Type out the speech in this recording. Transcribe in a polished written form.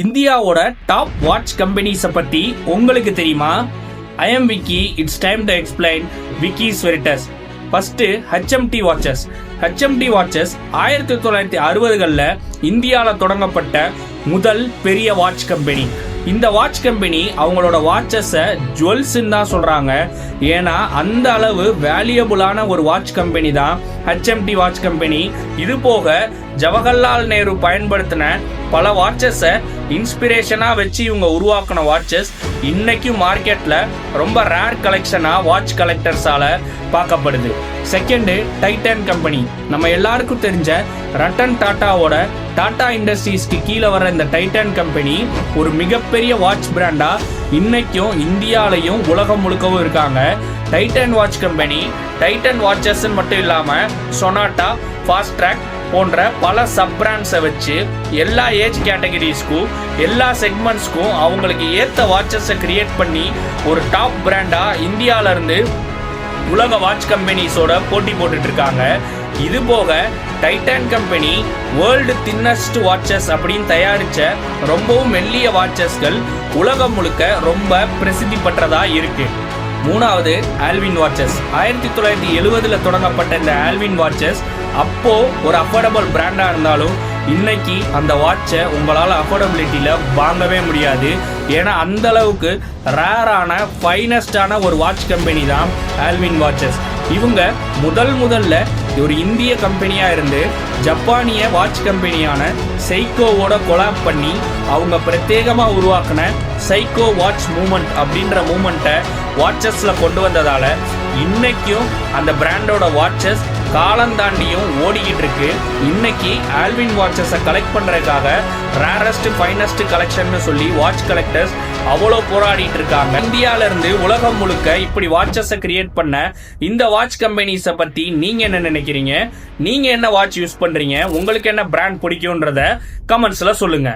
இந்தியாவோட top watch கம்பெனிஸை பற்றி உங்களுக்கு தெரியுமா? I am Vicky. It's time to explain Vicky's Veritas. First HMT watches. HMT watches 1960களில் இந்தியாவில் தொடங்கப்பட்ட முதல் பெரிய வாட்ச் கம்பெனி. இந்த வாட்ச் கம்பெனி அவங்களோட வாட்சஸை ஜுவல்ஸ்ன்னு தான் சொல்றாங்க. ஏன்னா அந்த அளவு வேல்யூபிளான ஒரு வாட்ச் கம்பெனி தான் ஹெச்எம்டி வாட்ச் கம்பெனி. இது போக ஜவஹர்லால் நேரு பயன்படுத்தின பல வாட்சஸை இன்ஸ்பிரேஷனாக வச்சு இவங்க உருவாக்கின வாட்சஸ் இன்னைக்கும் மார்க்கெட்டில் ரொம்ப ரேர் கலெக்ஷனாக வாட்ச் கலெக்டர்ஸால பார்க்கப்படுது. Second Titan company. நம்ம எல்லாருக்கும் தெரிஞ்ச ரட்டன் டாட்டாவோட டாடா இண்டஸ்ட்ரீஸ்க்கு கீழே வர இந்த டைட்டன் கம்பெனி ஒரு மிகப்பெரிய வாட்ச் பிராண்டா இன்னைக்கும் இந்தியாலையும் உலகம் முழுக்கவும் இருக்காங்க. Titan watch company Titan watches மட்டும் இல்லாமல் சொனாட்டா, ஃபாஸ்ட் ட்ராக் போன்ற பல சப் பிராண்ட்ஸை வச்சு எல்லா ஏஜ் கேட்டகரிஸ்க்கும் எல்லா செக்மெண்ட்ஸ்க்கும் அவங்களுக்கு ஏற்ற வாட்சஸை கிரியேட் பண்ணி ஒரு டாப் பிராண்டா இந்தியாவில இருந்து உலக வாட்ச் கம்பெனிஸோட போட்டி போட்டுட்டு இருக்காங்க. இது போக Titan company world thinnest watches அப்படின்னு தயாரிச்ச ரொம்பவும் மெல்லிய வாட்சஸ்கள் உலகம் முழுக்க ரொம்ப பிரசித்தி பெற்றதா இருக்கு. மூணாவது ஆல்வின் வாட்சஸ். 1970 தொடங்கப்பட்ட இந்த ஆல்வின் வாட்சஸ் அப்போ ஒரு அஃபோர்டபுள் பிராண்டா இருந்தாலும் இன்னைக்கு அந்த வாட்சை உங்களால் அஃபோர்டபிலிட்டியில் வாங்கவே முடியாது. ஏன்னா அந்த அளவுக்கு ரேரான ஃபைனஸ்டான ஒரு வாட்ச் கம்பெனி தான் ஆல்வின் வாட்சஸ். இவங்க முதல்ல ஒரு இந்திய கம்பெனியாக இருந்து ஜப்பானிய வாட்ச் கம்பெனியான சைக்கோவோட கொலாப் பண்ணி அவங்க பிரத்யேகமாக உருவாக்கின சைக்கோ வாட்ச் மூமெண்ட் அப்படின்ற மூமெண்ட்டை வாட்சஸில் கொண்டு வந்ததால இன்னைக்கும் அந்த பிராண்டோட வாட்சஸ் காலந்தாண்டியும் ஓடிக்கிட்டு இருக்கு. இன்னைக்கு ஆல்வின் வாட்சஸை கலெக்ட் பண்ணுறதுக்காக ரேரஸ்ட் ஃபைனஸ்ட் கலெக்ஷன் சொல்லி வாட்ச் கலெக்டர்ஸ் அவ்வளோ போராடிட்டு இருக்காங்க. இந்தியால இருந்து உலகம் முழுக்க இப்படி வாட்சஸை கிரியேட் பண்ண இந்த வாட்ச் கம்பெனிஸை பத்தி நீங்க என்ன நினைக்கிறீங்க? நீங்க என்ன வாட்ச் யூஸ் பண்றீங்க? உங்களுக்கு என்ன பிராண்ட் பிடிக்கும்ன்றத கமெண்ட்ஸ்ல சொல்லுங்க.